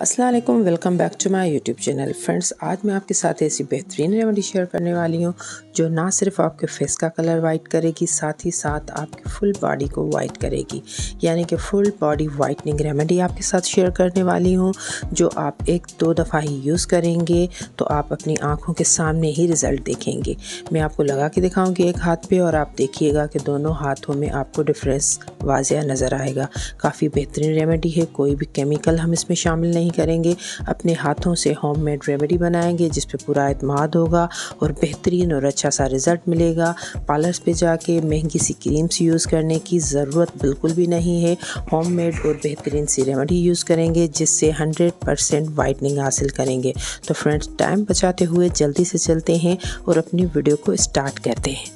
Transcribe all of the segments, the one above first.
अस्सलाम वालेकुम, welcome back to my YouTube channel. Friends, आज मैं आपके साथ ऐसी बेहतरीन रेमेडी शेयर करने वाली हूँ जो ना सिर्फ आपके फेस का कलर वाइट करेगी, साथ ही साथ आपकी फुल बॉडी को वाइट करेगी। यानी कि फुल बॉडी वाइटनिंग रेमेडी आपके साथ शेयर करने वाली हूँ जो आप 1-2 दफ़ा ही यूज़ करेंगे तो आप अपनी आँखों के सामने ही रिज़ल्ट देखेंगे। मैं आपको लगा के दिखाऊँगी एक हाथ पे और आप देखिएगा कि दोनों हाथों में आपको डिफरेंस वाज़िया नज़र आएगा। काफ़ी बेहतरीन रेमेडी है, कोई भी केमिकल हम इसमें शामिल नहीं करेंगे, अपने हाथों से होममेड रेमेडी बनाएंगे जिस पे पूरा एतमाद होगा और बेहतरीन और अच्छा सा रिज़ल्ट मिलेगा। पार्लर्स पे जाके महंगी सी क्रीम्स यूज़ करने की ज़रूरत बिल्कुल भी नहीं है। होममेड और बेहतरीन सी रेमेडी यूज़ करेंगे जिससे 100% वाइटनिंग हासिल करेंगे। तो फ्रेंड्स, टाइम बचाते हुए जल्दी से चलते हैं और अपनी वीडियो को स्टार्ट करते हैं।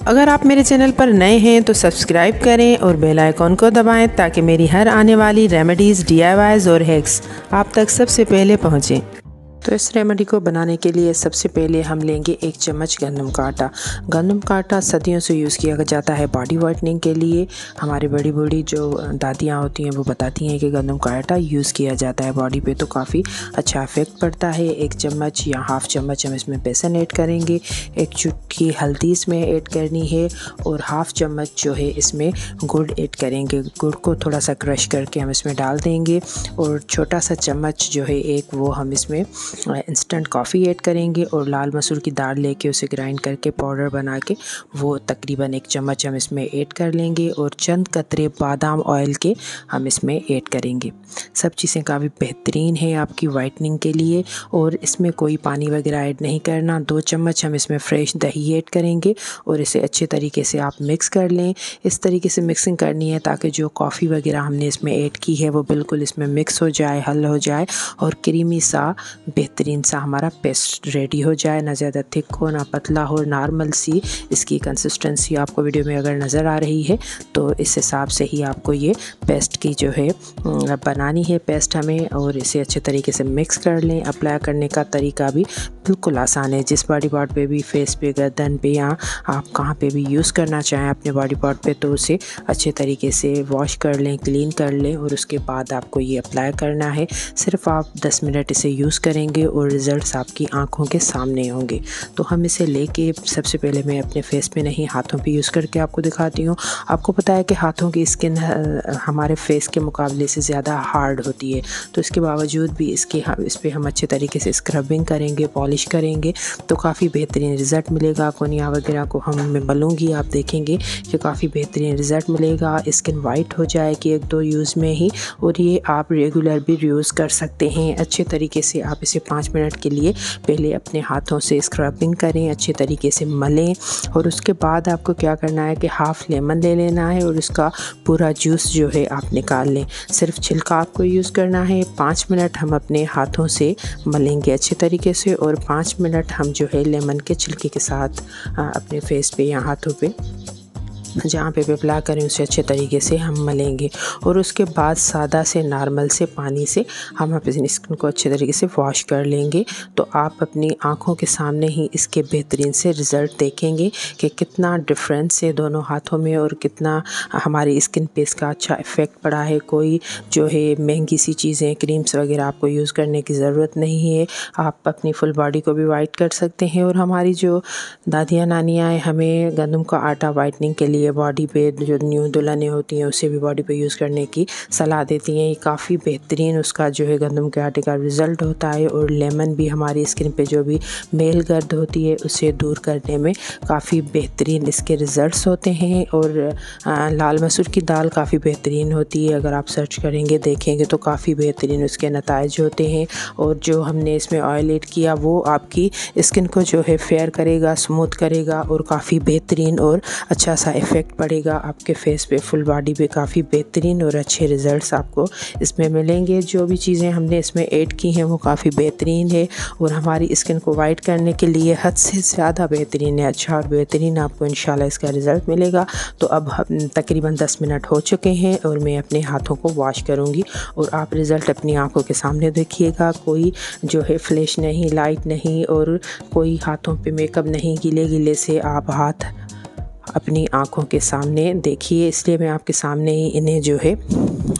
अगर आप मेरे चैनल पर नए हैं तो सब्सक्राइब करें और बेल आइकॉन को दबाएं ताकि मेरी हर आने वाली रेमेडीज़, DIYs और हैक्स आप तक सबसे पहले पहुंचें। तो इस रेमेडी को बनाने के लिए सबसे पहले हम लेंगे 1 चम्मच गंदम का आटा। गंदम का आटा सदियों से यूज़ किया जाता है बॉडी वाइटनिंग के लिए। हमारी बड़ी बड़ी जो दादियाँ होती हैं वो बताती हैं कि गंदम का आटा यूज़ किया जाता है बॉडी पे तो काफ़ी अच्छा इफ़ेक्ट पड़ता है। 1 चम्मच या हाफ़ चम्मच हम इसमें बेसन ऐड करेंगे, 1 चुटकी हल्दी इसमें ऐड करनी है और हाफ़ चम्मच जो है इसमें गुड़ ऐड करेंगे। गुड़ को थोड़ा सा क्रश करके हम इसमें डाल देंगे और छोटा सा चम्मच जो है एक वो हम इसमें इंस्टेंट कॉफ़ी ऐड करेंगे और लाल मसूर की दाल लेके उसे ग्राइंड करके पाउडर बना के वो तकरीबन 1 चम्मच हम इसमें ऐड कर लेंगे और चंद कतरे बादाम ऑयल के हम इसमें ऐड करेंगे। सब चीज़ें काफ़ी बेहतरीन है आपकी वाइटनिंग के लिए और इसमें कोई पानी वगैरह ऐड नहीं करना। 2 चम्मच हम इसमें फ्रेश दही ऐड करेंगे और इसे अच्छे तरीके से आप मिक्स कर लें। इस तरीके से मिक्सिंग करनी है ताकि जो कॉफ़ी वगैरह हमने इसमें ऐड की है वो बिल्कुल इसमें मिक्स हो जाए, हल हो जाए और क्रीमी सा बेहतरीन सा हमारा पेस्ट रेडी हो जाए। ना ज़्यादा थिक हो ना पतला हो, नॉर्मल सी इसकी कंसिस्टेंसी आपको वीडियो में अगर नज़र आ रही है तो इस हिसाब से ही आपको ये पेस्ट की जो है बनानी है पेस्ट हमें। और इसे अच्छे तरीके से मिक्स कर लें। अप्लाई करने का तरीका भी बिल्कुल आसान है। जिस बॉडी पार्ट पे भी, फेस पे, गर्दन पे या आप कहाँ पे भी यूज़ करना चाहें अपने बॉडी पार्ट पे तो उसे अच्छे तरीके से वॉश कर लें, क्लीन कर लें और उसके बाद आपको ये अप्लाई करना है। सिर्फ आप 10 मिनट इसे यूज़ करेंगे और रिज़ल्ट्स आपकी आंखों के सामने होंगे। तो हम इसे लेके सबसे पहले मैं अपने फेस पे नहीं हाथों पे यूज़ करके आपको दिखाती हूँ। आपको पता है कि हाथों की स्किन हमारे फेस के मुकाबले से ज़्यादा हार्ड होती है तो इसके बावजूद भी इस पर हम अच्छे तरीके से स्क्रबिंग करेंगे, पॉलिश करेंगे तो काफ़ी बेहतरीन रिज़ल्ट मिलेगा। कोनिया वगैरह को मैं मलूँगी, आप देखेंगे कि काफ़ी बेहतरीन रिज़ल्ट मिलेगा। स्किन वाइट हो जाएगी 1-2 यूज़ में ही और ये आप रेगुलर भी यूज़ कर सकते हैं। अच्छे तरीके से आप इसे 5 मिनट के लिए पहले अपने हाथों से स्क्रबिंग करें, अच्छे तरीके से मलें और उसके बाद आपको क्या करना है कि हाफ़ लेमन ले लेना है और उसका पूरा जूस जो है आप निकाल लें। सिर्फ छिलका आपको यूज़ करना है। 5 मिनट हम अपने हाथों से मलेंगे अच्छे तरीके से और 5 मिनट हम जो है लेमन के छिलके के साथ अपने फेस पे या हाथों पे जहाँ पे अप्लाई करें उसे अच्छे तरीके से हम मलेंगे और उसके बाद सादा से नॉर्मल से पानी से हम अपनी स्किन को अच्छे तरीके से वॉश कर लेंगे। तो आप अपनी आँखों के सामने ही इसके बेहतरीन से रिज़ल्ट देखेंगे कि कितना डिफरेंस है दोनों हाथों में और कितना हमारी स्किन पे इसका अच्छा इफ़ेक्ट पड़ा है। कोई जो है महंगी सी चीज़ें, क्रीम्स वगैरह आपको यूज़ करने की ज़रूरत नहीं है। आप अपनी फुल बॉडी को भी वाइट कर सकते हैं और हमारी जो दादियाँ नानियाँ हैं हमें गंदम का आटा वाइटनिंग के लिए बॉडी पे जो न्यू दुल्हनें होती हैं उसे भी बॉडी पे यूज़ करने की सलाह देती हैं। ये काफ़ी बेहतरीन उसका जो है गंदम के आटे का रिज़ल्ट होता है और लेमन भी हमारी स्किन पे जो भी मेल गर्द होती है उसे दूर करने में काफ़ी बेहतरीन इसके रिज़ल्ट्स होते हैं। और लाल मसूर की दाल काफ़ी बेहतरीन होती है, अगर आप सर्च करेंगे देखेंगे तो काफ़ी बेहतरीन उसके नताइज होते हैं। और जो हमने इसमें ऑयल ऐड किया वो आपकी स्किन को जो है फेयर करेगा, स्मूथ करेगा और काफ़ी बेहतरीन और अच्छा सा इफ़ेक्ट पड़ेगा आपके फेस पे, फुल बॉडी पे। काफ़ी बेहतरीन और अच्छे रिज़ल्ट्स आपको इसमें मिलेंगे। जो भी चीज़ें हमने इसमें ऐड की हैं वो काफ़ी बेहतरीन है और हमारी स्किन को वाइट करने के लिए हद से ज़्यादा बेहतरीन है। अच्छा और बेहतरीन आपको इंशाल्लाह इसका रिज़ल्ट मिलेगा। तो अब हम तकरीबन 10 मिनट हो चुके हैं और मैं अपने हाथों को वॉश करूँगी और आप रिज़ल्ट अपनी आँखों के सामने देखिएगा। कोई जो है फ्लैश नहीं, लाइट नहीं और कोई हाथों पे मेकअप नहीं, गीले गीले से आप हाथ अपनी आँखों के सामने देखिए। इसलिए मैं आपके सामने ही इन्हें जो है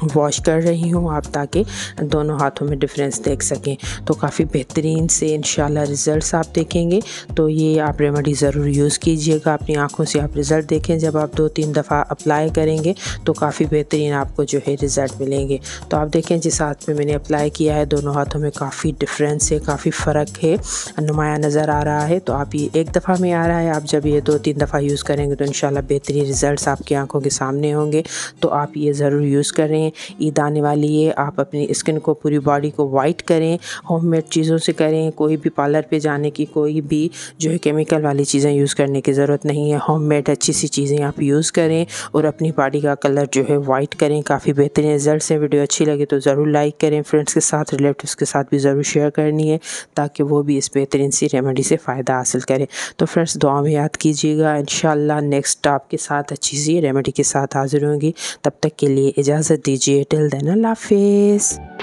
वॉश कर रही हूँ आप, ताकि दोनों हाथों में डिफरेंस देख सकें। तो काफ़ी बेहतरीन से इंशाल्लाह रिज़ल्ट्स आप देखेंगे। तो ये आप रेमेडी ज़रूर यूज़ कीजिएगा, अपनी आँखों से आप रिज़ल्ट देखें। जब आप 2-3 दफ़ा अप्लाई करेंगे तो काफ़ी बेहतरीन आपको जो है रिज़ल्ट मिलेंगे। तो आप देखें जिस हाथ में मैंने अप्लाई किया है, दोनों हाथों में काफ़ी डिफरेंस है, काफ़ी फ़र्क है, नुमाया नज़र आ रहा है। तो आप ये एक दफ़ा में आ रहा है, आप जब ये 2-3 दफ़ा यूज़ करेंगे तो इंशाल्लाह बेहतरीन रिज़ल्ट्स आपकी आँखों के सामने होंगे। तो आप ये ज़रूर यूज़ करें। ईद आने वाली है, आप अपनी स्किन को, पूरी बॉडी को वाइट करें, होममेड चीज़ों से करें। कोई भी पार्लर पे जाने की, कोई भी जो है केमिकल वाली चीज़ें यूज़ करने की ज़रूरत नहीं है। होममेड अच्छी सी चीज़ें आप यूज़ करें और अपनी बॉडी का कलर जो है वाइट करें। काफ़ी बेहतरीन रिजल्ट है। वीडियो अच्छी लगे तो ज़रूर लाइक करें, फ्रेंड्स के साथ, रिलेटिव्स के साथ भी ज़रूर शेयर करनी है, ताकि वो भी इस बेहतरीन सी रेमेडी से फ़ायदा हासिल करें। तो फ्रेंड्स दुआ में याद कीजिएगा। इंशाल्लाह नेक्स्ट आपके साथ अच्छी सी रेमेडी के साथ हाज़िर होंगी। तब तक के लिए इजाज़त दीजिए। टिल देन अल्लाह हाफ़िज़।